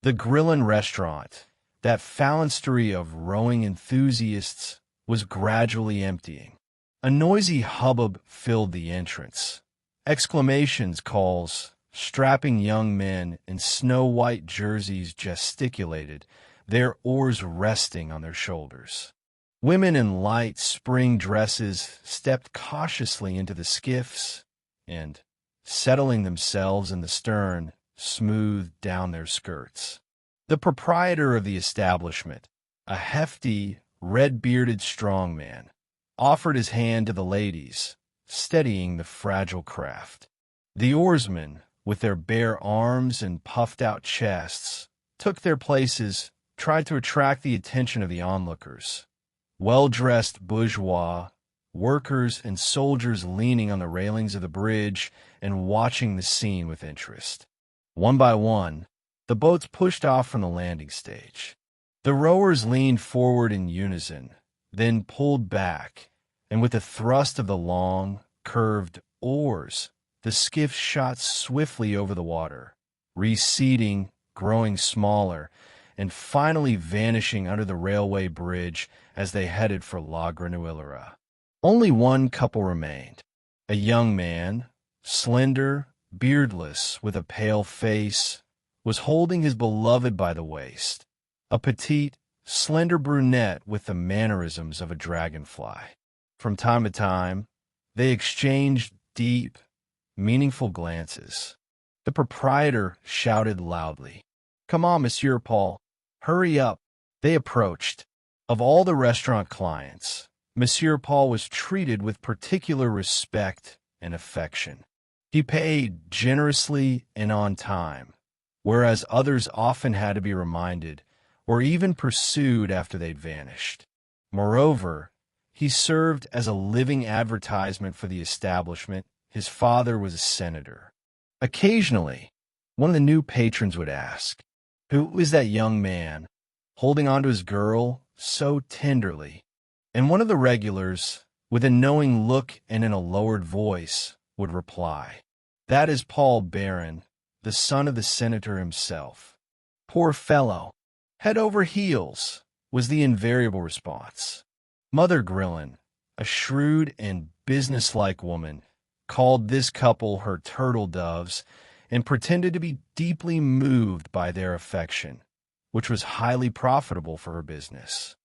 The Grillin restaurant, that phalanstery of rowing enthusiasts, was gradually emptying. A noisy hubbub filled the entrance. Exclamations, calls, strapping young men in snow-white jerseys gesticulated, their oars resting on their shoulders. Women in light spring dresses stepped cautiously into the skiffs and, settling themselves in the stern, smoothed down their skirts. The proprietor of the establishment, a hefty, red-bearded strong man, offered his hand to the ladies, steadying the fragile craft. The oarsmen, with their bare arms and puffed-out chests, took their places, tried to attract the attention of the onlookers. Well-dressed bourgeois, workers and soldiers leaning on the railings of the bridge and watching the scene with interest. One by one, the boats pushed off from the landing stage. The rowers leaned forward in unison, then pulled back, and with a thrust of the long, curved oars, the skiff shot swiftly over the water, receding, growing smaller, and finally vanishing under the railway bridge as they headed for La Grenouillère. Only one couple remained. A young man, slender, beardless, with a pale face, was holding his beloved by the waist, a petite, slender brunette with the mannerisms of a dragonfly. From time to time, they exchanged deep, meaningful glances. The proprietor shouted loudly, "Come on, Monsieur Paul, hurry up." They approached. Of all the restaurant clients, Monsieur Paul was treated with particular respect and affection. He paid generously and on time, whereas others often had to be reminded or even pursued after they'd vanished. Moreover, he served as a living advertisement for the establishment. His father was a senator. Occasionally, one of the new patrons would ask, "Who is that young man, holding on to his girl so tenderly?" And one of the regulars, with a knowing look and in a lowered voice, would reply, "That is Paul Baron, the son of the senator himself." "Poor fellow, head over heels," was the invariable response. Mother Grillin, a shrewd and businesslike woman, called this couple her turtle doves and pretended to be deeply moved by their affection, which was highly profitable for her business.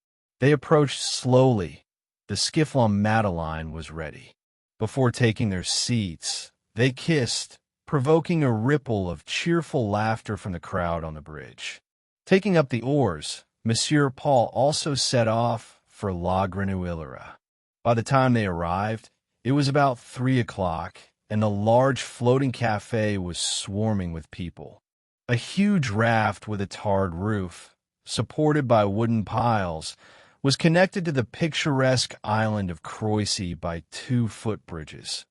They approached slowly. The skiff on Madeleine was ready. Before taking their seats, they kissed, provoking a ripple of cheerful laughter from the crowd on the bridge. Taking up the oars, Monsieur Paul also set off for La Grenouillère. By the time they arrived, it was about 3 o'clock, and the large floating café was swarming with people. A huge raft with a tarred roof, supported by wooden piles, was connected to the picturesque island of Croissy by 2 footbridges.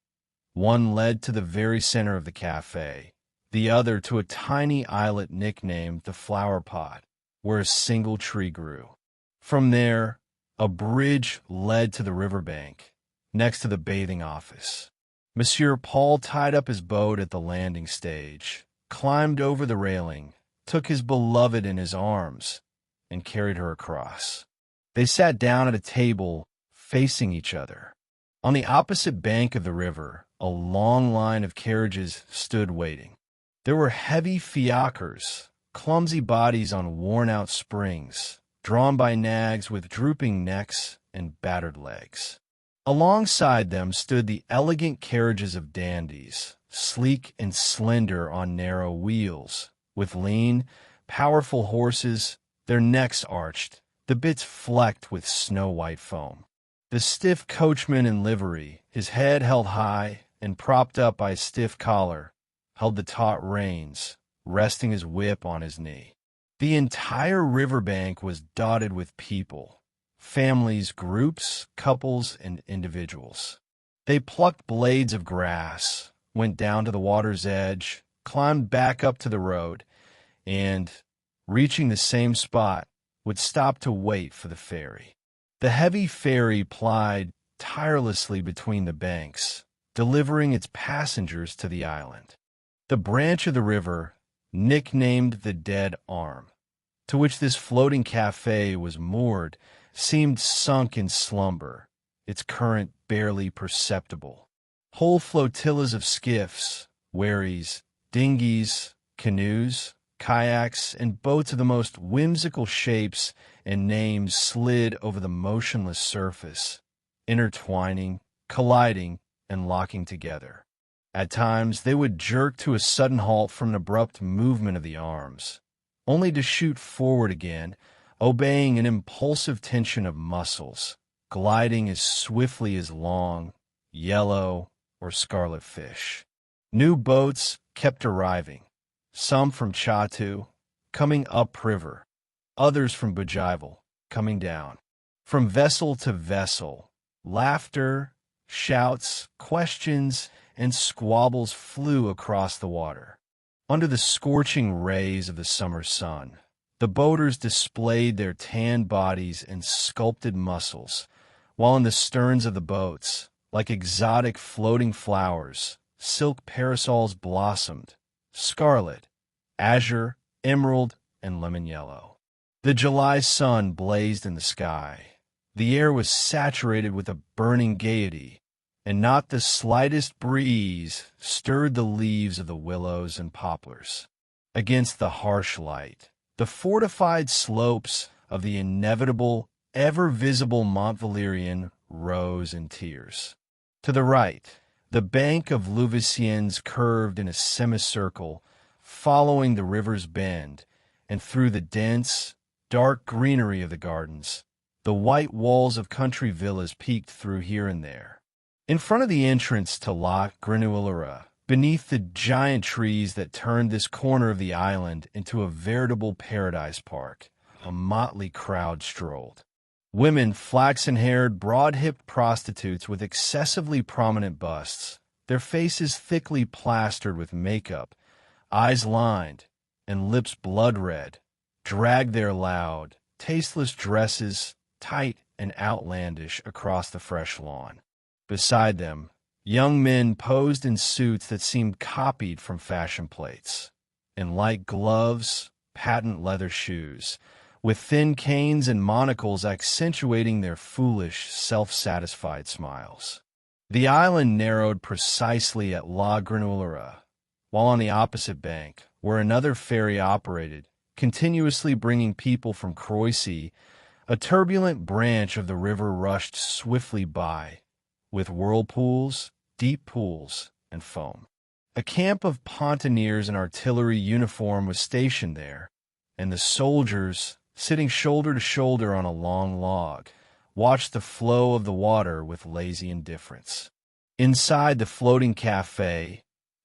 One led to the very center of the café, the other to a tiny islet nicknamed the Flower Pot, where a single tree grew. From there, a bridge led to the riverbank, next to the bathing office. Monsieur Paul tied up his boat at the landing stage, climbed over the railing, took his beloved in his arms, and carried her across. They sat down at a table facing each other. On the opposite bank of the river, a long line of carriages stood waiting. There were heavy fiacres, clumsy bodies on worn-out springs, drawn by nags with drooping necks and battered legs. Alongside them stood the elegant carriages of dandies, sleek and slender on narrow wheels, with lean, powerful horses, their necks arched, the bits flecked with snow-white foam. The stiff coachman in livery, his head held high and propped up by a stiff collar, held the taut reins, resting his whip on his knee. The entire riverbank was dotted with people, families, groups, couples, and individuals. They plucked blades of grass, went down to the water's edge, climbed back up to the road, and, reaching the same spot, would stop to wait for the ferry. The heavy ferry plied tirelessly between the banks, delivering its passengers to the island. The branch of the river, nicknamed the Dead Arm, to which this floating café was moored, seemed sunk in slumber, its current barely perceptible. Whole flotillas of skiffs, wherries, dinghies, canoes, kayaks, and boats of the most whimsical shapes and names slid over the motionless surface, intertwining, colliding, and locking together. At times, they would jerk to a sudden halt from an abrupt movement of the arms, only to shoot forward again, obeying an impulsive tension of muscles, gliding as swiftly as long, yellow, or scarlet fish. New boats kept arriving, some from Chatu, coming upriver, others from Bougival, coming down. From vessel to vessel, laughter, shouts, questions, and squabbles flew across the water. Under the scorching rays of the summer sun, the boaters displayed their tanned bodies and sculpted muscles, while in the sterns of the boats, like exotic floating flowers, silk parasols blossomed, scarlet, azure, emerald, and lemon yellow. The July sun blazed in the sky. The air was saturated with a burning gaiety, and not the slightest breeze stirred the leaves of the willows and poplars. Against the harsh light, the fortified slopes of the inevitable, ever-visible Mont Valérien rose in tiers. To the right, the bank of Louveciennes curved in a semicircle, following the river's bend, and through the dense, dark greenery of the gardens, the white walls of country villas peeked through here and there. In front of the entrance to La Grenouillère, beneath the giant trees that turned this corner of the island into a veritable paradise park, a motley crowd strolled. Women, flaxen-haired, broad-hipped prostitutes with excessively prominent busts, their faces thickly plastered with makeup, eyes lined, and lips blood-red, dragged their loud, tasteless dresses, tight and outlandish, across the fresh lawn. Beside them, young men posed in suits that seemed copied from fashion plates, in light gloves, patent leather shoes, with thin canes and monocles accentuating their foolish, self-satisfied smiles. The island narrowed precisely at La Grenouillère, while on the opposite bank, where another ferry operated, continuously bringing people from Croissy, a turbulent branch of the river rushed swiftly by, with whirlpools, deep pools, and foam. A camp of pontooniers in artillery uniform was stationed there, and the soldiers, sitting shoulder to shoulder on a long log, watched the flow of the water with lazy indifference. Inside the floating café,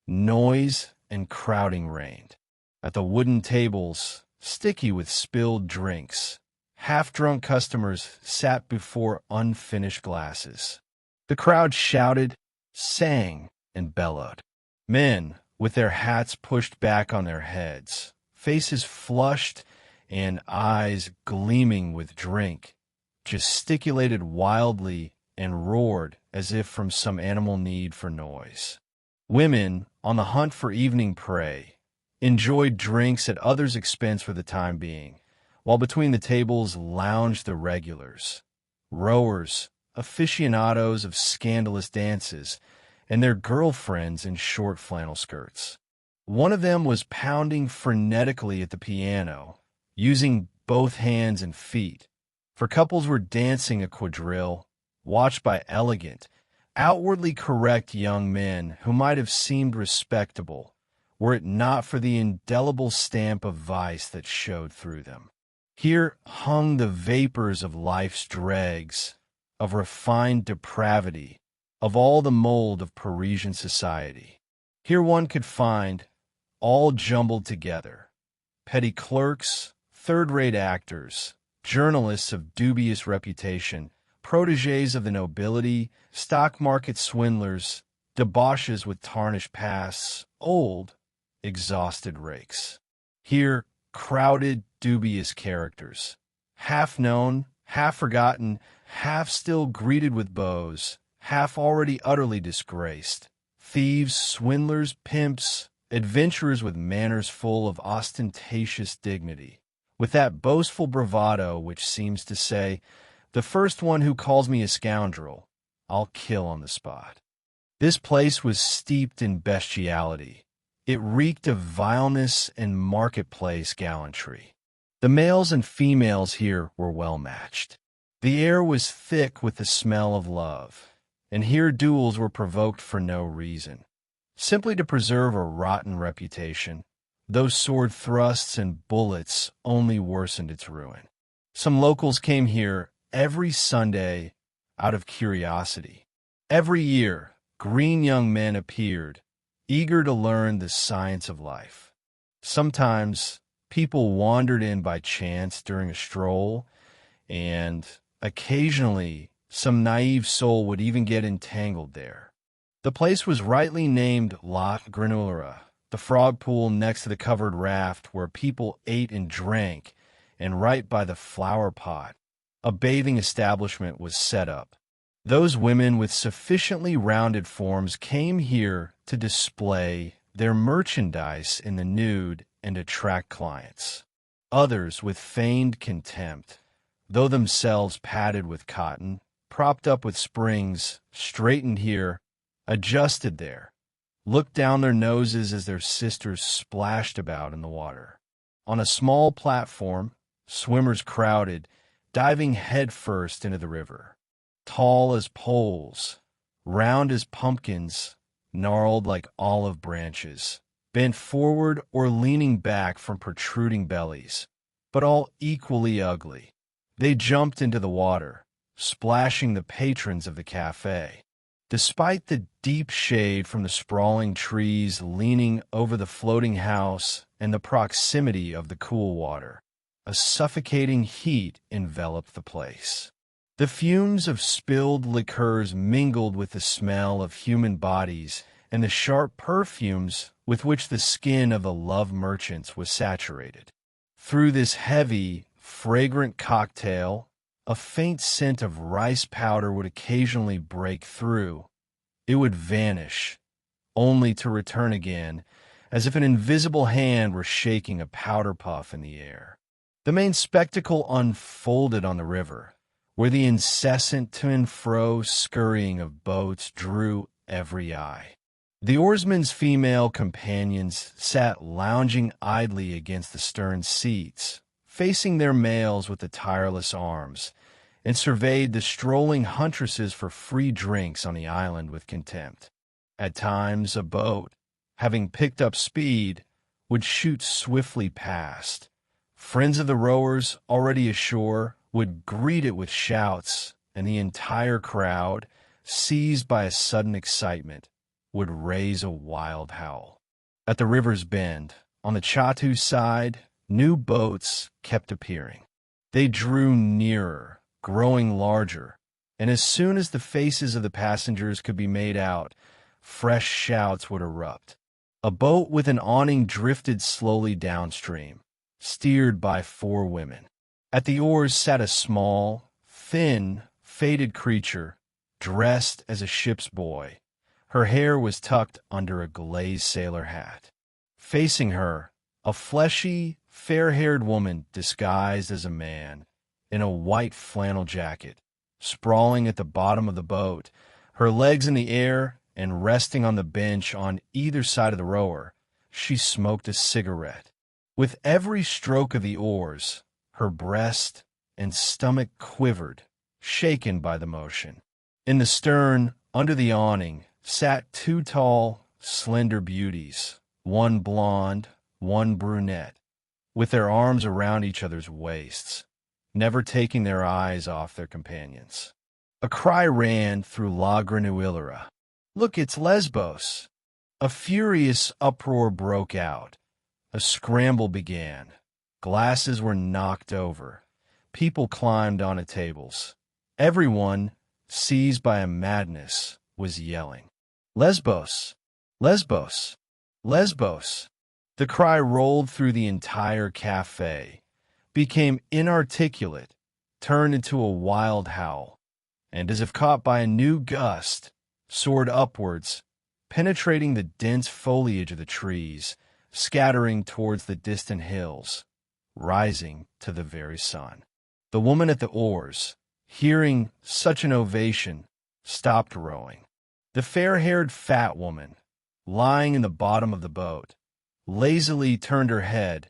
noise and crowding reigned. At the wooden tables, sticky with spilled drinks, half-drunk customers sat before unfinished glasses. The crowd shouted, sang, and bellowed. Men, with their hats pushed back on their heads, faces flushed and eyes gleaming with drink, gesticulated wildly and roared as if from some animal need for noise. Women, on the hunt for evening prey, enjoyed drinks at others' expense for the time being, while between the tables lounged the regulars, rowers, aficionados of scandalous dances, and their girlfriends in short flannel skirts. One of them was pounding frenetically at the piano, using both hands and feet, for couples were dancing a quadrille, watched by elegant, outwardly correct young men who might have seemed respectable, were it not for the indelible stamp of vice that showed through them. Here hung the vapors of life's dregs, of refined depravity, of all the mold of Parisian society. Here one could find, all jumbled together, petty clerks, third-rate actors, journalists of dubious reputation, protégés of the nobility, stock market swindlers, debauches with tarnished pasts, old, exhausted rakes. Here, crowded, dubious characters, half known, half forgotten, half still greeted with bows, half already utterly disgraced, thieves, swindlers, pimps, adventurers with manners full of ostentatious dignity, with that boastful bravado which seems to say, "The first one who calls me a scoundrel, I'll kill on the spot." This place was steeped in bestiality. It reeked of vileness and marketplace gallantry. The males and females here were well matched. The air was thick with the smell of love, and here duels were provoked for no reason, simply to preserve a rotten reputation. Those sword thrusts and bullets only worsened its ruin. Some locals came here every Sunday out of curiosity. Every year, green young men appeared, eager to learn the science of life. Sometimes people wandered in by chance during a stroll, and occasionally some naive soul would even get entangled there. The place was rightly named La Grenouillère, the frog pool next to the covered raft where people ate and drank, and right by the flower pot, a bathing establishment was set up. Those women with sufficiently rounded forms came here to display their merchandise in the nude and attract clients. Others, with feigned contempt, though themselves padded with cotton, propped up with springs, straightened here, adjusted there, looked down their noses as their sisters splashed about in the water. On a small platform, swimmers crowded, diving headfirst into the river. Tall as poles, round as pumpkins, gnarled like olive branches, bent forward or leaning back from protruding bellies, but all equally ugly. They jumped into the water, splashing the patrons of the café. Despite the deep shade from the sprawling trees leaning over the floating house and the proximity of the cool water, a suffocating heat enveloped the place. The fumes of spilled liqueurs mingled with the smell of human bodies and the sharp perfumes with which the skin of the love merchants was saturated. Through this heavy, fragrant cocktail, a faint scent of rice powder would occasionally break through. It would vanish, only to return again, as if an invisible hand were shaking a powder puff in the air. The main spectacle unfolded on the river, where the incessant to and fro scurrying of boats drew every eye. The oarsmen's female companions sat lounging idly against the stern seats, facing their males with the tireless arms, and surveyed the strolling huntresses for free drinks on the island with contempt. At times a boat, having picked up speed, would shoot swiftly past. Friends of the rowers already ashore would greet it with shouts, and the entire crowd, seized by a sudden excitement, would raise a wild howl. At the river's bend, on the Chatu side, new boats kept appearing. They drew nearer, growing larger, and as soon as the faces of the passengers could be made out, fresh shouts would erupt. A boat with an awning drifted slowly downstream, steered by 4 women. At the oars sat a small, thin, faded creature, dressed as a ship's boy. Her hair was tucked under a glazed sailor hat. Facing her, a fleshy, fair-haired woman disguised as a man, in a white flannel jacket, sprawling at the bottom of the boat, her legs in the air and resting on the bench on either side of the rower. She smoked a cigarette. With every stroke of the oars, her breast and stomach quivered, shaken by the motion. In the stern, under the awning, sat 2 tall, slender beauties, one blonde, one brunette, with their arms around each other's waists, never taking their eyes off their companions. A cry ran through La Grenouillère. "Look, it's Lesbos!" A furious uproar broke out. A scramble began. Glasses were knocked over. People climbed onto tables. Everyone, seized by a madness, was yelling, "Lesbos! Lesbos! Lesbos!" The cry rolled through the entire café, became inarticulate, turned into a wild howl, and as if caught by a new gust, soared upwards penetrating the dense foliage of the trees, scattering towards the distant hills, rising to the very sun. The woman at the oars, hearing such an ovation, stopped rowing. The fair-haired fat woman, lying in the bottom of the boat, lazily turned her head,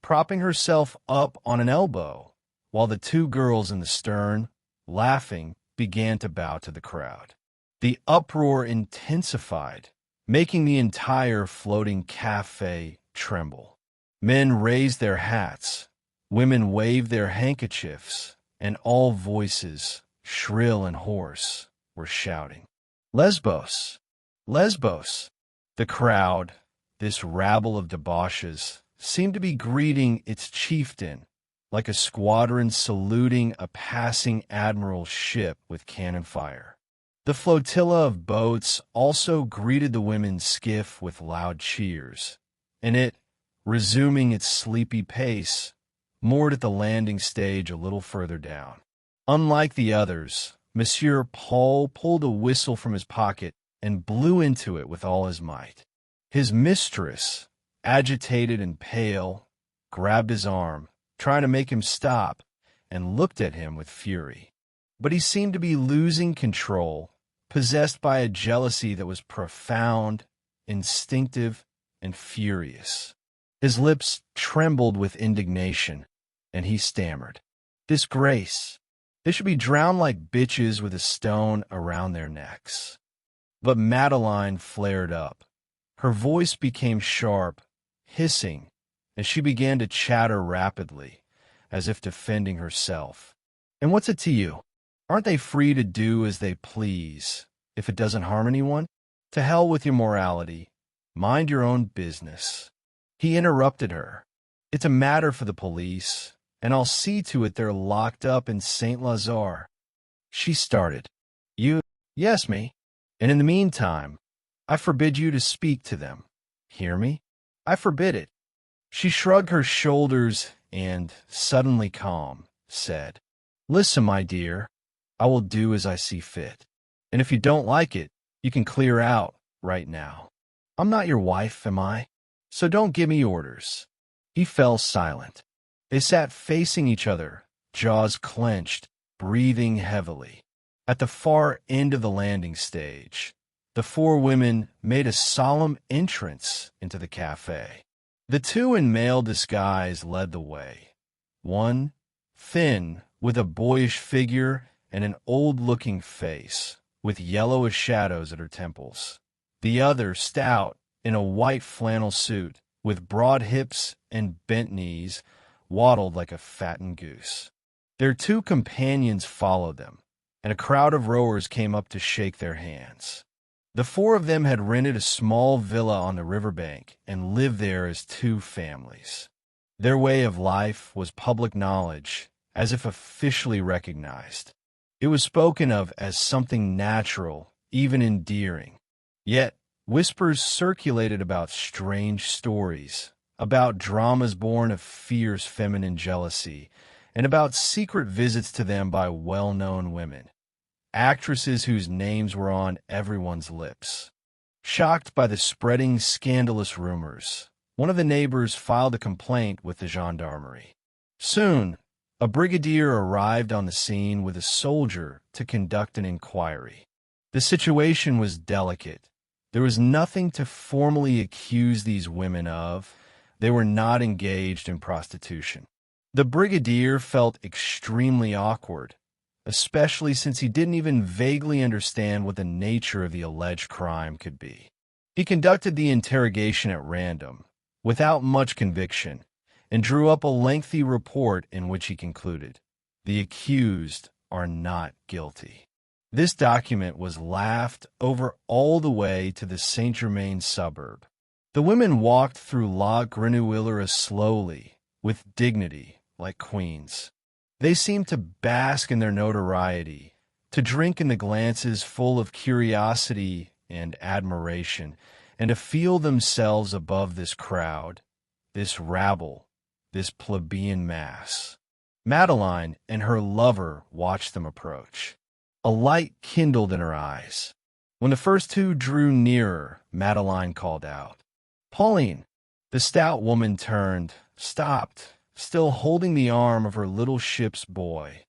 propping herself up on an elbow, while the two girls in the stern, laughing, began to bow to the crowd. The uproar intensified, making the entire floating café tremble. Men raised their hats, women waved their handkerchiefs, and all voices, shrill and hoarse, were shouting, "Lesbos! Lesbos!" The crowd, this rabble of debauches, seemed to be greeting its chieftain, like a squadron saluting a passing admiral's ship with cannon fire. The flotilla of boats also greeted the women's skiff with loud cheers, and it, resuming its sleepy pace, moored at the landing stage a little further down. Unlike the others, Monsieur Paul pulled a whistle from his pocket and blew into it with all his might. His mistress, agitated and pale, grabbed his arm, trying to make him stop, and looked at him with fury. But he seemed to be losing control, possessed by a jealousy that was profound, instinctive, and furious. His lips trembled with indignation, and he stammered, "Disgrace! They should be drowned like bitches with a stone around their necks." But Madeleine flared up. Her voice became sharp, hissing, and she began to chatter rapidly, as if defending herself. "And what's it to you? Aren't they free to do as they please, if it doesn't harm anyone? To hell with your morality. Mind your own business." He interrupted her. "It's a matter for the police, and I'll see to it they're locked up in Saint Lazare." She started. "You? Yes, me. And in the meantime, I forbid you to speak to them. Hear me? I forbid it." She shrugged her shoulders and, suddenly calm, said, "Listen, my dear, I will do as I see fit. And if you don't like it, you can clear out right now. I'm not your wife, am I? So don't give me orders." He fell silent. They sat facing each other, jaws clenched, breathing heavily. At the far end of the landing stage, the four women made a solemn entrance into the café. The two in male disguise led the way. One, thin, with a boyish figure and an old-looking face, with yellowish shadows at her temples. The other, stout, in a white flannel suit, with broad hips and bent knees, waddled like a fattened goose. Their two companions followed them, and a crowd of rowers came up to shake their hands. The four of them had rented a small villa on the riverbank and lived there as two families. Their way of life was public knowledge, as if officially recognized. It was spoken of as something natural, even endearing. Yet, whispers circulated about strange stories, about dramas born of fierce feminine jealousy, and about secret visits to them by well-known women, actresses whose names were on everyone's lips. Shocked by the spreading scandalous rumors, one of the neighbors filed a complaint with the gendarmerie. Soon, a brigadier arrived on the scene with a soldier to conduct an inquiry. The situation was delicate. There was nothing to formally accuse these women of. They were not engaged in prostitution. The brigadier felt extremely awkward, especially since he didn't even vaguely understand what the nature of the alleged crime could be. He conducted the interrogation at random, without much conviction, and drew up a lengthy report in which he concluded, "The accused are not guilty." This document was laughed over all the way to the Saint-Germain suburb. The women walked through La Grenouillère slowly, with dignity, like queens. They seemed to bask in their notoriety, to drink in the glances full of curiosity and admiration, and to feel themselves above this crowd, this rabble, this plebeian mass. Madeleine and her lover watched them approach. A light kindled in her eyes. When the first two drew nearer, Madeleine called out, "Pauline!" The stout woman turned, stopped, still holding the arm of her little ship's boy,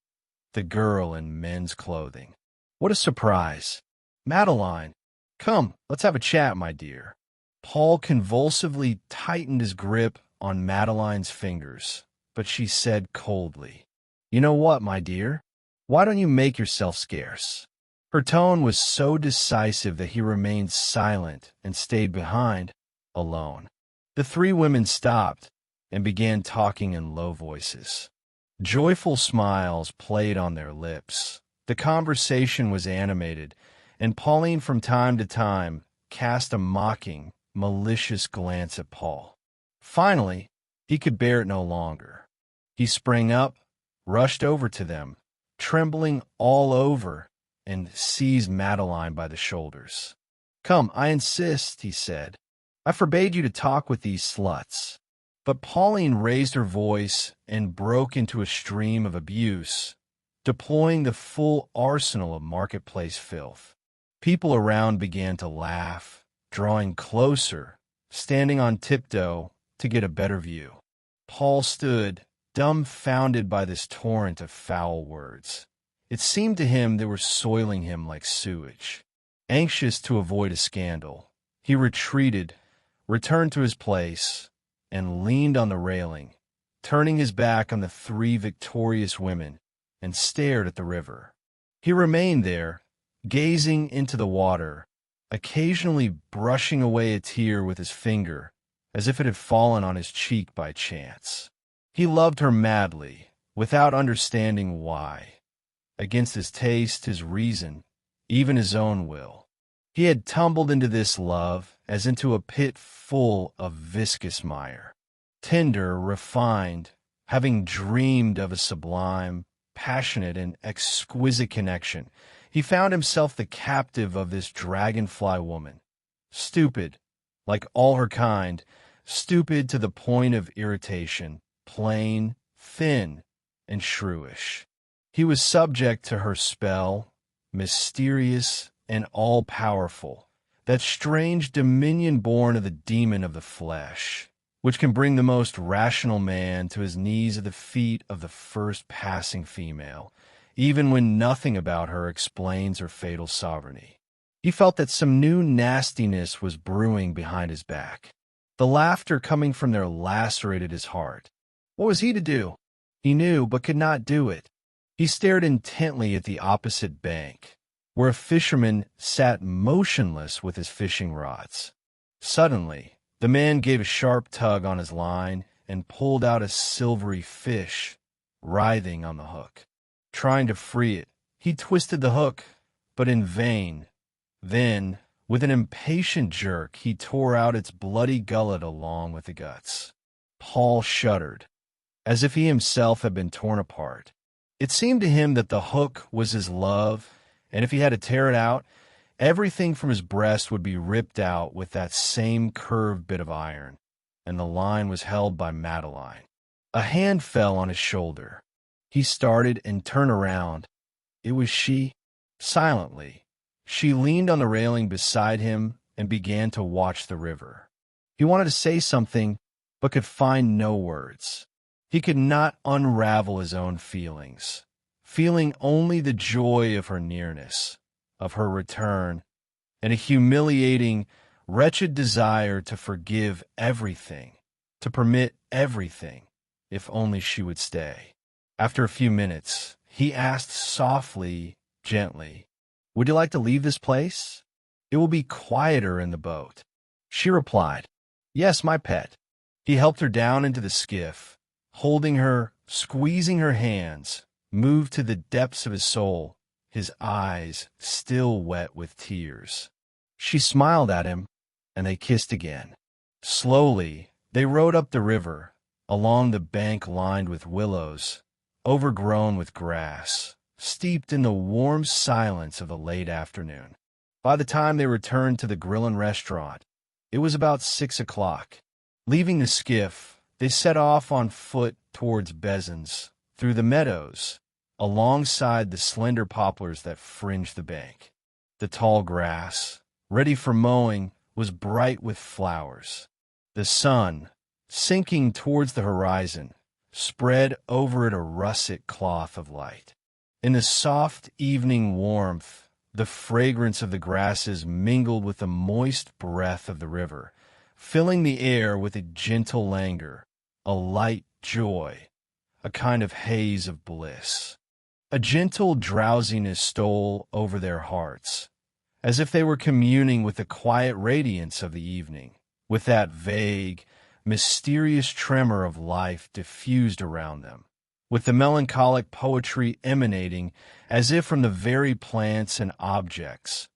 the girl in men's clothing. What a surprise! "Madeleine, come, let's have a chat, my dear." Paul convulsively tightened his grip on Madeleine's fingers, but she said coldly, "You know what, my dear? Why don't you make yourself scarce?" Her tone was so decisive that he remained silent and stayed behind, alone. The three women stopped and began talking in low voices. Joyful smiles played on their lips. The conversation was animated, and Pauline from time to time cast a mocking, malicious glance at Paul. Finally, he could bear it no longer. He sprang up, rushed over to them, trembling all over, and seized Madeleine by the shoulders. "Come, I insist," he said. "I forbade you to talk with these sluts." But Pauline raised her voice and broke into a stream of abuse, deploying the full arsenal of marketplace filth. People around began to laugh, drawing closer, standing on tiptoe to get a better view. Paul stood, dumbfounded by this torrent of foul words. It seemed to him they were soiling him like sewage. Anxious to avoid a scandal, he retreated, returned to his place, and leaned on the railing, turning his back on the three victorious women, and stared at the river. He remained there, gazing into the water, occasionally brushing away a tear with his finger, as if it had fallen on his cheek by chance. He loved her madly, without understanding why. Against his taste, his reason, even his own will. He had tumbled into this love as into a pit full of viscous mire. Tender, refined, having dreamed of a sublime, passionate, and exquisite connection, he found himself the captive of this dragonfly woman. Stupid, like all her kind, stupid to the point of irritation, plain, thin, and shrewish. He was subject to her spell, mysterious and all-powerful, that strange dominion born of the demon of the flesh, which can bring the most rational man to his knees at the feet of the first passing female, even when nothing about her explains her fatal sovereignty. He felt that some new nastiness was brewing behind his back. The laughter coming from there lacerated his heart. What was he to do? He knew, but could not do it. He stared intently at the opposite bank, where a fisherman sat motionless with his fishing rods. Suddenly, the man gave a sharp tug on his line and pulled out a silvery fish, writhing on the hook. Trying to free it, he twisted the hook, but in vain. Then, with an impatient jerk, he tore out its bloody gullet along with the guts. Paul shuddered, as if he himself had been torn apart. It seemed to him that the hook was his love, and if he had to tear it out, everything from his breast would be ripped out with that same curved bit of iron, and the line was held by Madeleine. A hand fell on his shoulder. He started and turned around. It was she. Silently, she leaned on the railing beside him and began to watch the river. He wanted to say something, but could find no words. He could not unravel his own feelings, feeling only the joy of her nearness, of her return, and a humiliating, wretched desire to forgive everything, to permit everything, if only she would stay. After a few minutes, he asked softly, gently, "Would you like to leave this place? It will be quieter in the boat." She replied, "Yes, my pet." He helped her down into the skiff, holding her, squeezing her hands, moved to the depths of his soul, his eyes still wet with tears. She smiled at him, and they kissed again. Slowly, they rowed up the river, along the bank lined with willows, overgrown with grass, steeped in the warm silence of the late afternoon. By the time they returned to the grill and restaurant, it was about 6 o'clock. Leaving the skiff, they set off on foot towards Bezins, through the meadows, alongside the slender poplars that fringed the bank. The tall grass, ready for mowing, was bright with flowers. The sun, sinking towards the horizon, spread over it a russet cloth of light. In the soft evening warmth, the fragrance of the grasses mingled with the moist breath of the river, filling the air with a gentle languor, a light joy, a kind of haze of bliss. A gentle drowsiness stole over their hearts, as if they were communing with the quiet radiance of the evening, with that vague, mysterious tremor of life diffused around them, with the melancholic poetry emanating as if from the very plants and objects,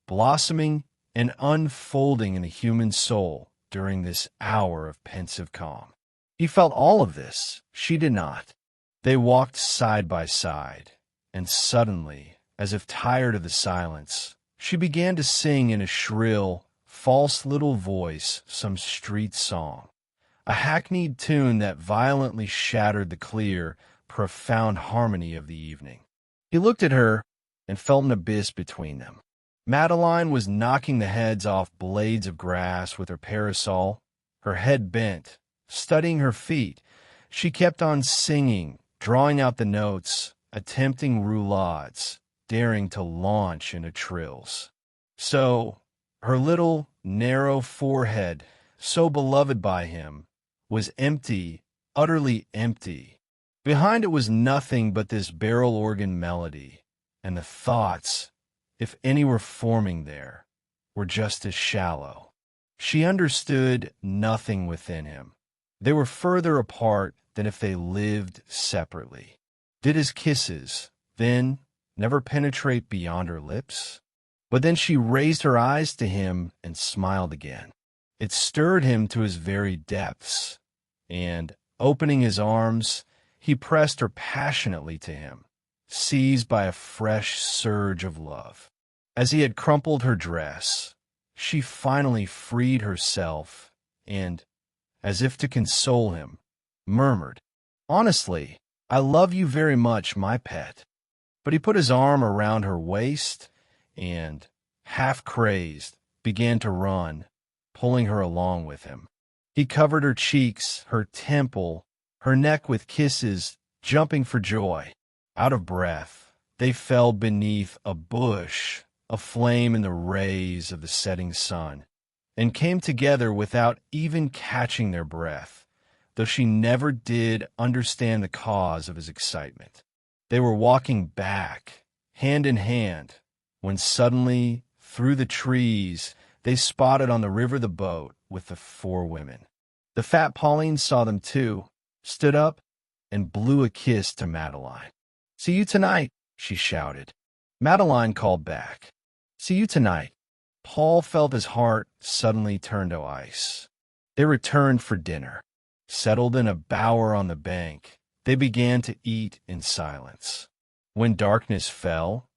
blossoming and unfolding in the human soul during this hour of pensive calm. He felt all of this. She did not. They walked side by side, and suddenly, as if tired of the silence, she began to sing in a shrill, false little voice some street song, a hackneyed tune that violently shattered the clear, profound harmony of the evening. He looked at her and felt an abyss between them. Madeleine was knocking the heads off blades of grass with her parasol, her head bent, studying her feet. She kept on singing, drawing out the notes, attempting roulades, daring to launch into trills. So, her little, narrow forehead, so beloved by him, was empty, utterly empty. Behind it was nothing but this barrel organ melody, and the thoughts, if any were forming there, were just as shallow. She understood nothing within him. They were further apart than if they lived separately. Did his kisses, then, never penetrate beyond her lips? But then she raised her eyes to him and smiled again. It stirred him to his very depths, and, opening his arms, he pressed her passionately to him, seized by a fresh surge of love. As he had crumpled her dress, she finally freed herself and, as if to console him, murmured, "Honestly, I love you very much, my pet." But he put his arm around her waist and, half crazed, began to run, pulling her along with him. He covered her cheeks, her temple, her neck with kisses, jumping for joy. Out of breath, they fell beneath a bush, aflame in the rays of the setting sun, and came together without even catching their breath, though she never did understand the cause of his excitement. They were walking back, hand in hand, when suddenly, through the trees, they spotted on the river the boat with the 4 women. The fat Pauline saw them too, stood up, and blew a kiss to Madeleine. "See you tonight," she shouted. Madeleine called back, "See you tonight." Paul felt his heart suddenly turn to ice. They returned for dinner. Settled in a bower on the bank, they began to eat in silence. When darkness fell,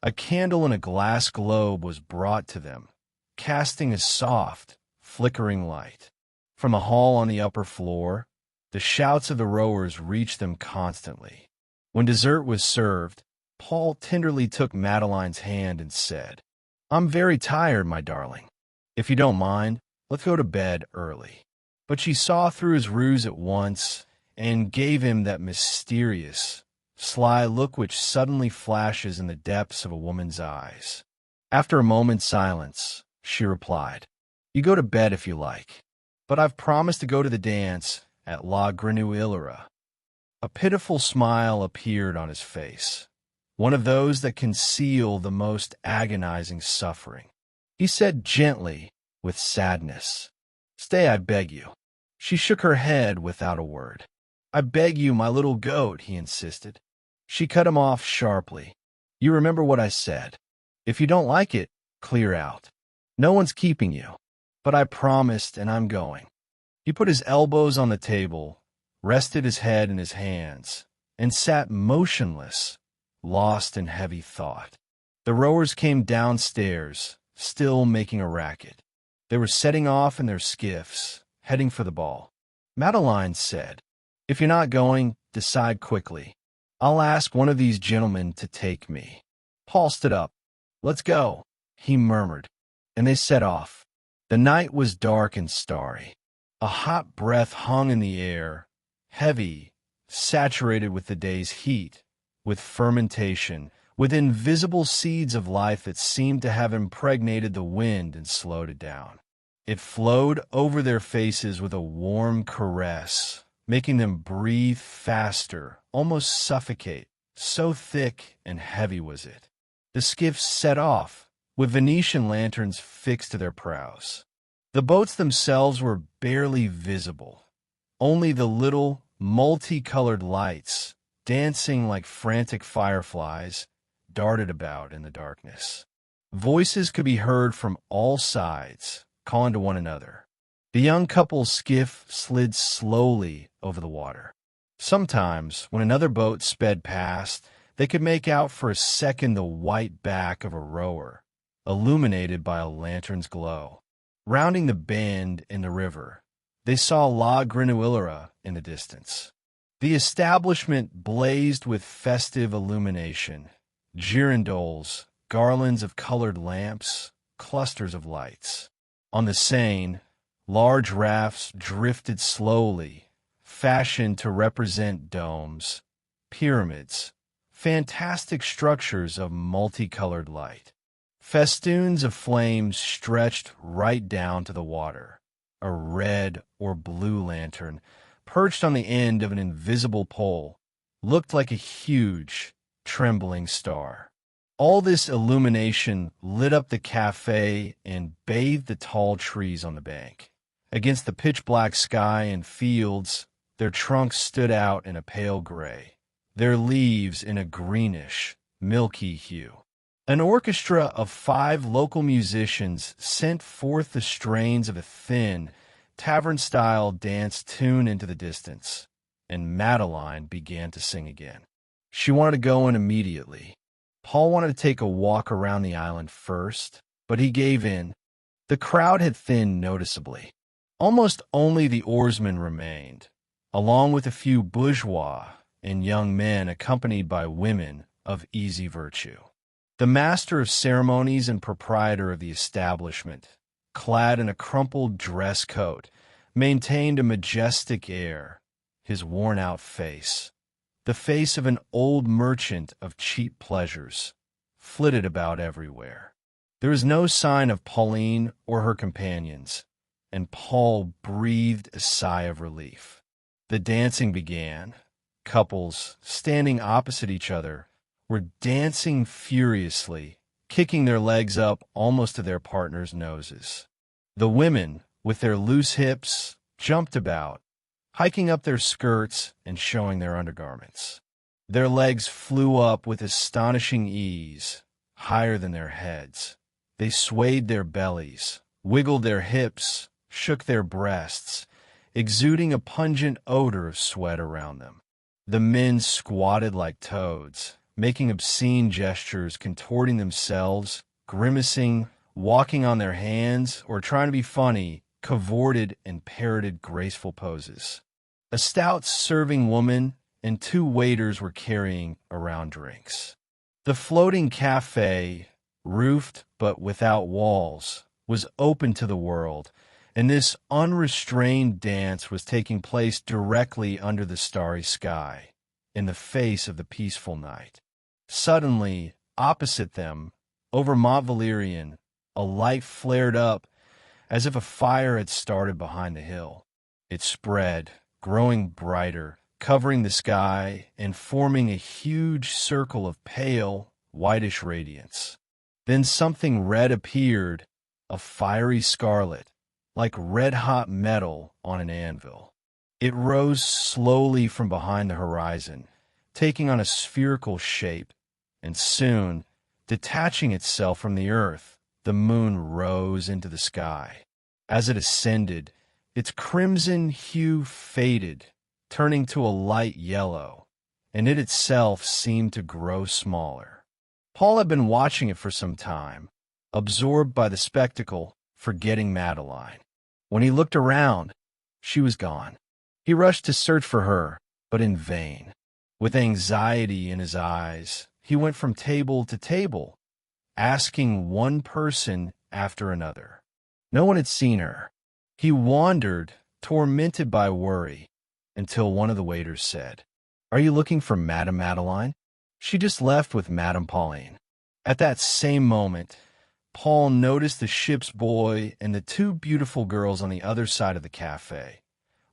a candle in a glass globe was brought to them, casting a soft, flickering light. From a hall on the upper floor, the shouts of the rowers reached them constantly. When dessert was served, Paul tenderly took Madeleine's hand and said, "I'm very tired, my darling. If you don't mind, let's go to bed early." But she saw through his ruse at once and gave him that mysterious, sly look which suddenly flashes in the depths of a woman's eyes. After a moment's silence, she replied, "You go to bed if you like, but I've promised to go to the dance at La Grenouillère." A pitiful smile appeared on his face, one of those that conceal the most agonizing suffering. He said gently, with sadness, "Stay, I beg you." She shook her head without a word. "I beg you, my little goat," he insisted. She cut him off sharply. "You remember what I said. If you don't like it, clear out. No one's keeping you. But I promised, and I'm going." He put his elbows on the table, rested his head in his hands, and sat motionless, lost in heavy thought. The rowers came downstairs, still making a racket. They were setting off in their skiffs, heading for the ball. Madeleine said, "If you're not going, decide quickly. I'll ask one of these gentlemen to take me." Paul stood up. "Let's go." he murmured, and they set off. The night was dark and starry. A hot breath hung in the air, heavy, saturated with the day's heat, with fermentation, with invisible seeds of life that seemed to have impregnated the wind and slowed it down. It flowed over their faces with a warm caress, making them breathe faster, almost suffocate, so thick and heavy was it. The skiff set off, with Venetian lanterns fixed to their prows. The boats themselves were barely visible. Only the little, multicolored lights, dancing like frantic fireflies, darted about in the darkness. Voices could be heard from all sides, calling to one another. The young couple's skiff slid slowly over the water. Sometimes, when another boat sped past, they could make out for a second the white back of a rower, illuminated by a lantern's glow. Rounding the bend in the river, they saw La Grenouillère in the distance. The establishment blazed with festive illumination, girandoles, garlands of colored lamps, clusters of lights. On the Seine, large rafts drifted slowly, fashioned to represent domes, pyramids, fantastic structures of multicolored light. Festoons of flames stretched right down to the water. A red or blue lantern, perched on the end of an invisible pole, looked like a huge, trembling star. All this illumination lit up the café and bathed the tall trees on the bank. Against the pitch-black sky and fields, their trunks stood out in a pale gray, their leaves in a greenish, milky hue. An orchestra of 5 local musicians sent forth the strains of a thin, tavern-style dance tune into the distance, and Madeleine began to sing again. She wanted to go in immediately. Paul wanted to take a walk around the island first, but he gave in. The crowd had thinned noticeably. Almost only the oarsmen remained, along with a few bourgeois and young men accompanied by women of easy virtue. The master of ceremonies and proprietor of the establishment, clad in a crumpled dress coat, maintained a majestic air, his worn-out face, the face of an old merchant of cheap pleasures, flitted about everywhere. There was no sign of Pauline or her companions, and Paul breathed a sigh of relief. The dancing began. Couples, standing opposite each other, were dancing furiously, kicking their legs up almost to their partners' noses. The women, with their loose hips, jumped about, hiking up their skirts and showing their undergarments. Their legs flew up with astonishing ease, higher than their heads. They swayed their bellies, wiggled their hips, shook their breasts, exuding a pungent odor of sweat around them. The men squatted like toads, making obscene gestures, contorting themselves, grimacing, walking on their hands, or trying to be funny, cavorted and parroted graceful poses. A stout serving woman and 2 waiters were carrying around drinks. The floating café, roofed but without walls, was open to the world, and this unrestrained dance was taking place directly under the starry sky, in the face of the peaceful night. Suddenly, opposite them, over Mont Valérien, a light flared up as if a fire had started behind the hill. It spread, growing brighter, covering the sky and forming a huge circle of pale, whitish radiance. Then something red appeared, a fiery scarlet, like red-hot metal on an anvil. It rose slowly from behind the horizon, taking on a spherical shape, and soon, detaching itself from the earth, the moon rose into the sky. As it ascended, its crimson hue faded, turning to a light yellow, and it itself seemed to grow smaller. Paul had been watching it for some time, absorbed by the spectacle, forgetting Madeleine. When he looked around, she was gone. He rushed to search for her, but in vain. With anxiety in his eyes, he went from table to table, asking one person after another. No one had seen her. He wandered, tormented by worry, until one of the waiters said, "Are you looking for Madame Madeleine? She just left with Madame Pauline." At that same moment, Paul noticed the ship's boy and the two beautiful girls on the other side of the cafe.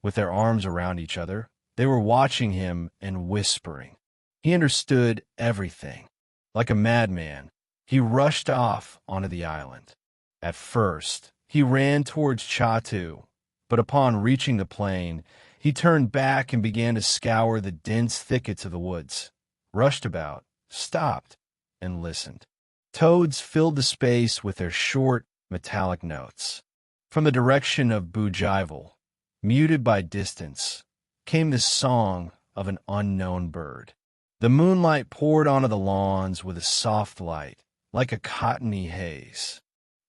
With their arms around each other, they were watching him and whispering. He understood everything. Like a madman, he rushed off onto the island. At first, he ran towards Chatu, but upon reaching the plain, he turned back and began to scour the dense thickets of the woods, rushed about, stopped, and listened. Toads filled the space with their short, metallic notes. From the direction of Bougival, muted by distance, came the song of an unknown bird. The moonlight poured onto the lawns with a soft light, like a cottony haze.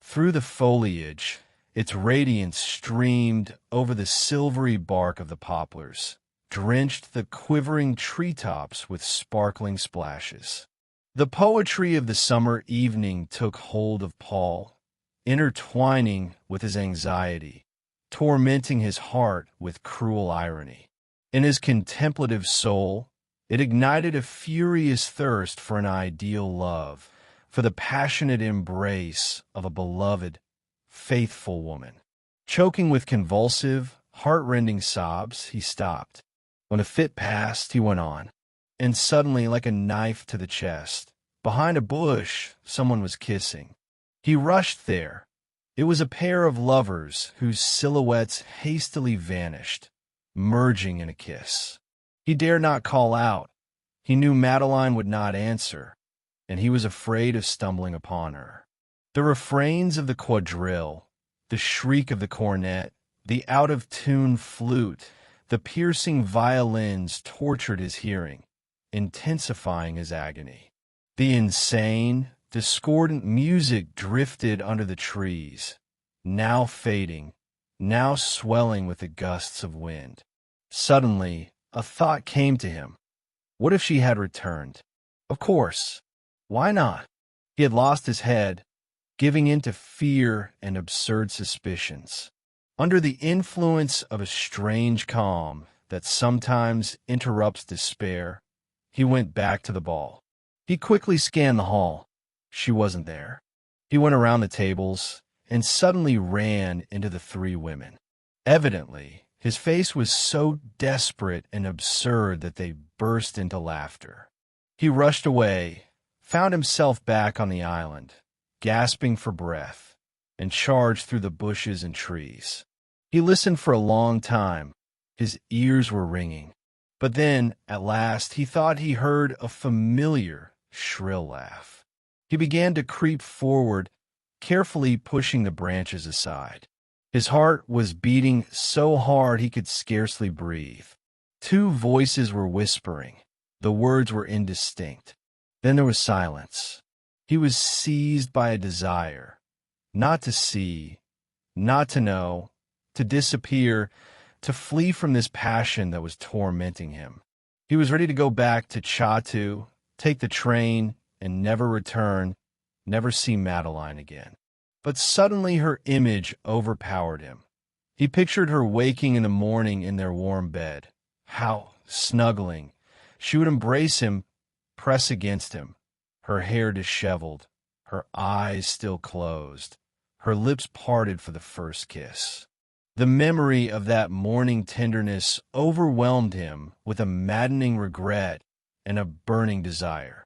Through the foliage, its radiance streamed over the silvery bark of the poplars, drenched the quivering treetops with sparkling splashes. The poetry of the summer evening took hold of Paul, intertwining with his anxiety, tormenting his heart with cruel irony. In his contemplative soul, it ignited a furious thirst for an ideal love, for the passionate embrace of a beloved, faithful woman. Choking with convulsive, heart-rending sobs, he stopped. When a fit passed, he went on. And suddenly, like a knife to the chest, behind a bush, someone was kissing. He rushed there. It was a pair of lovers whose silhouettes hastily vanished, merging in a kiss. He dared not call out. He knew Madeleine would not answer, and he was afraid of stumbling upon her. The refrains of the quadrille, the shriek of the cornet, the out-of-tune flute, the piercing violins tortured his hearing, intensifying his agony. The insane, discordant music drifted under the trees, now fading, now swelling with the gusts of wind. Suddenly, a thought came to him. What if she had returned? Of course. Why not? He had lost his head, giving in to fear and absurd suspicions. Under the influence of a strange calm that sometimes interrupts despair, he went back to the ball. He quickly scanned the hall. She wasn't there. He went around the tables and suddenly ran into the three women. Evidently, his face was so desperate and absurd that they burst into laughter. He rushed away, found himself back on the island, gasping for breath, and charged through the bushes and trees. He listened for a long time. His ears were ringing. But then, at last, he thought he heard a familiar, shrill laugh. He began to creep forward, carefully pushing the branches aside. His heart was beating so hard he could scarcely breathe. Two voices were whispering. The words were indistinct. Then there was silence. He was seized by a desire, not to see, not to know, to disappear, to flee from this passion that was tormenting him. He was ready to go back to Chatu, take the train, and never return, never see Madeleine again. But suddenly her image overpowered him. He pictured her waking in the morning in their warm bed. How, snuggling, she would embrace him, press against him, her hair disheveled, her eyes still closed, her lips parted for the first kiss. The memory of that morning tenderness overwhelmed him with a maddening regret and a burning desire.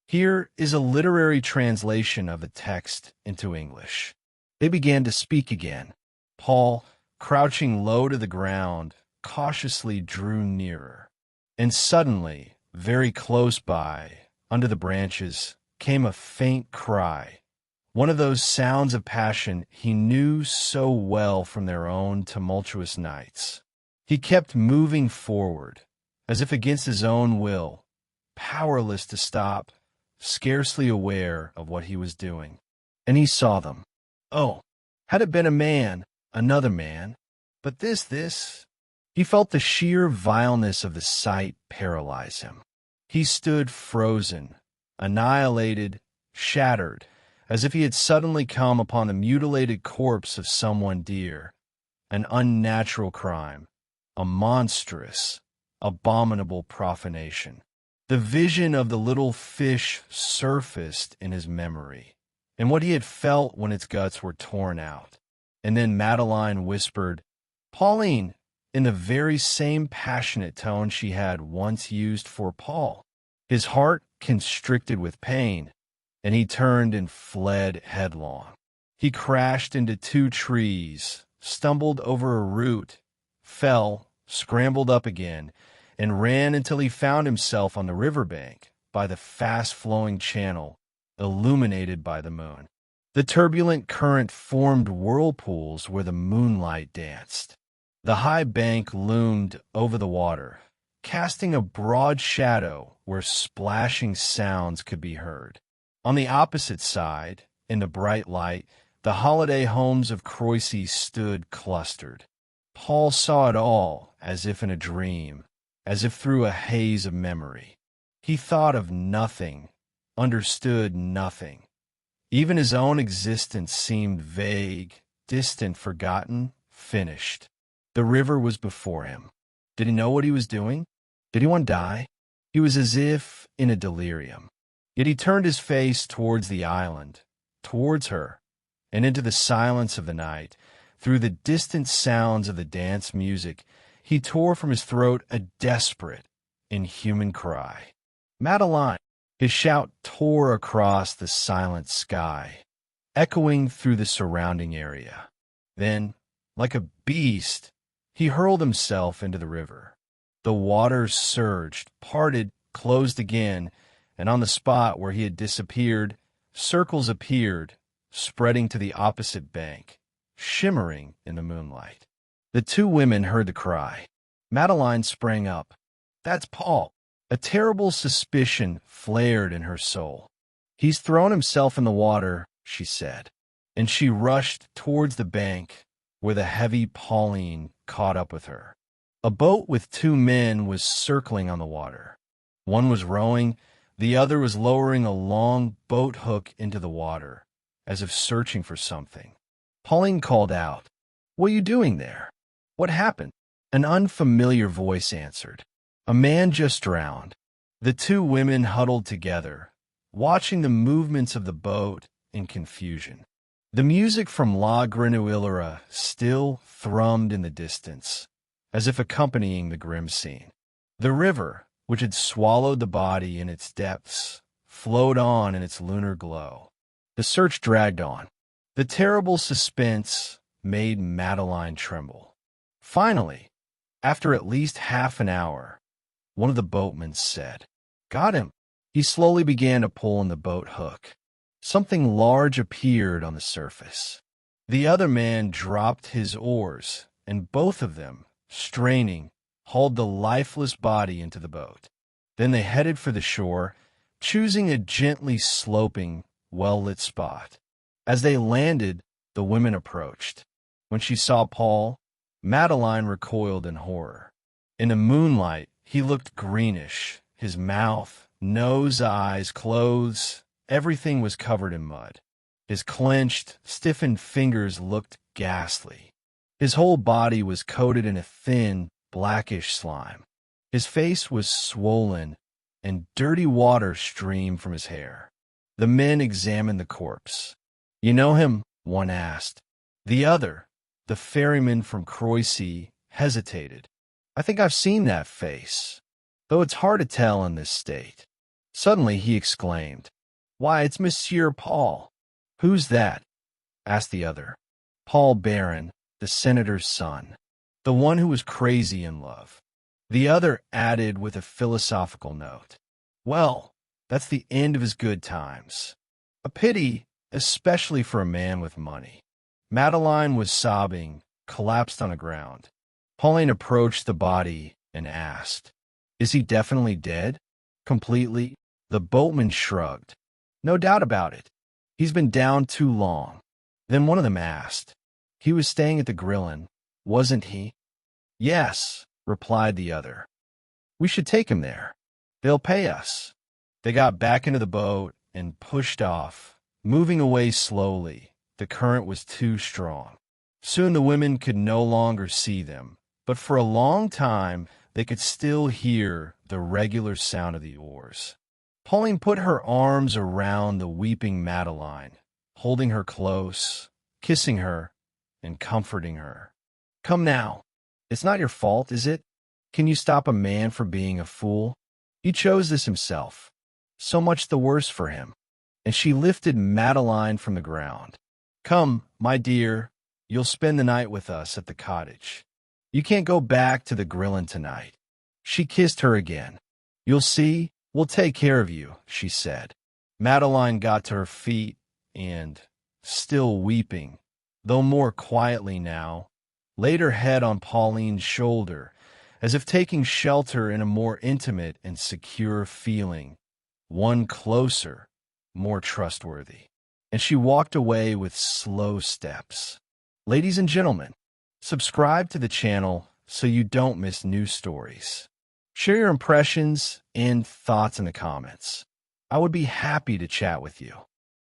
Here is a literary translation of the text into English. They began to speak again. Paul, crouching low to the ground, cautiously drew nearer. And suddenly, very close by, under the branches, came a faint cry, one of those sounds of passion he knew so well from their own tumultuous nights. He kept moving forward, as if against his own will, powerless to stop, scarcely aware of what he was doing. And he saw them. Oh, had it been a man, another man, but this. He felt the sheer vileness of the sight paralyze him. He stood frozen, annihilated, shattered, as if he had suddenly come upon the mutilated corpse of someone dear, an unnatural crime, a monstrous, abominable profanation. The vision of the little fish surfaced in his memory, and what he had felt when its guts were torn out. And then Madeleine whispered, "Pauline," in the very same passionate tone she had once used for Paul. His heart constricted with pain, and he turned and fled headlong. He crashed into 2 trees, stumbled over a root, fell, scrambled up again, and ran until he found himself on the riverbank by the fast-flowing channel, illuminated by the moon. The turbulent current formed whirlpools where the moonlight danced. The high bank loomed over the water, casting a broad shadow where splashing sounds could be heard. On the opposite side, in the bright light, the holiday homes of Croissy stood clustered. Paul saw it all as if in a dream, as if through a haze of memory. He thought of nothing, understood nothing. Even his own existence seemed vague, distant, forgotten, finished. The river was before him. Did he know what he was doing? Did he want to die? He was as if in a delirium. Yet he turned his face towards the island, towards her, and into the silence of the night. Through the distant sounds of the dance music, he tore from his throat a desperate, inhuman cry. "Madeleine!" His shout tore across the silent sky, echoing through the surrounding area. Then, like a beast, he hurled himself into the river. The waters surged, parted, closed again, and on the spot where he had disappeared, circles appeared, spreading to the opposite bank, shimmering in the moonlight. The 2 women heard the cry. Madeleine sprang up. "That's Paul." A terrible suspicion flared in her soul. "He's thrown himself in the water," she said, and she rushed towards the bank where the heavy Pauline caught up with her. A boat with 2 men was circling on the water. One was rowing, the other was lowering a long boat hook into the water, as if searching for something. Pauline called out, "What are you doing there? What happened?" An unfamiliar voice answered, "A man just drowned." The 2 women huddled together, watching the movements of the boat in confusion. The music from La Grenouillère still thrummed in the distance, as if accompanying the grim scene. The river, which had swallowed the body in its depths, flowed on in its lunar glow. The search dragged on. The terrible suspense made Madeleine tremble. Finally, after at least half an hour, one of the boatmen said, "Got him." He slowly began to pull on the boat hook. Something large appeared on the surface. The other man dropped his oars, and both of them, straining, hauled the lifeless body into the boat. Then they headed for the shore, choosing a gently sloping, well-lit spot. As they landed, the women approached. When she saw Paul, Madeleine recoiled in horror. In the moonlight, he looked greenish. His mouth, nose, eyes, clothes, everything was covered in mud. His clenched, stiffened fingers looked ghastly. His whole body was coated in a thin, blackish slime. His face was swollen, and dirty water streamed from his hair. The men examined the corpse. "You know him?" one asked. The other, the ferryman from Croissy, hesitated. "I think I've seen that face, though it's hard to tell in this state." Suddenly he exclaimed, "Why, it's Monsieur Paul." "Who's that?" asked the other. "Paul Baron, the senator's son, the one who was crazy in love." The other added with a philosophical note, "Well, that's the end of his good times. A pity, especially for a man with money." Madeleine was sobbing, collapsed on the ground. Pauline approached the body and asked, "Is he definitely dead?" "Completely." The boatman shrugged. "No doubt about it. He's been down too long." Then one of them asked, "He was staying at the Grillin, wasn't he?" "Yes," replied the other. "We should take him there. They'll pay us." They got back into the boat and pushed off, moving away slowly. The current was too strong. Soon the women could no longer see them, but for a long time they could still hear the regular sound of the oars. Pauline put her arms around the weeping Madeleine, holding her close, kissing her, and comforting her. "Come now. It's not your fault, is it? Can you stop a man from being a fool? He chose this himself. So much the worse for him." And she lifted Madeleine from the ground. "Come, my dear, you'll spend the night with us at the cottage. You can't go back to the grilling tonight." She kissed her again. "You'll see, we'll take care of you," she said. Madeleine got to her feet and, still weeping, though more quietly now, laid her head on Pauline's shoulder, as if taking shelter in a more intimate and secure feeling, one closer, more trustworthy. And she walked away with slow steps. Ladies and gentlemen, subscribe to the channel so you don't miss new stories. Share your impressions and thoughts in the comments. I would be happy to chat with you.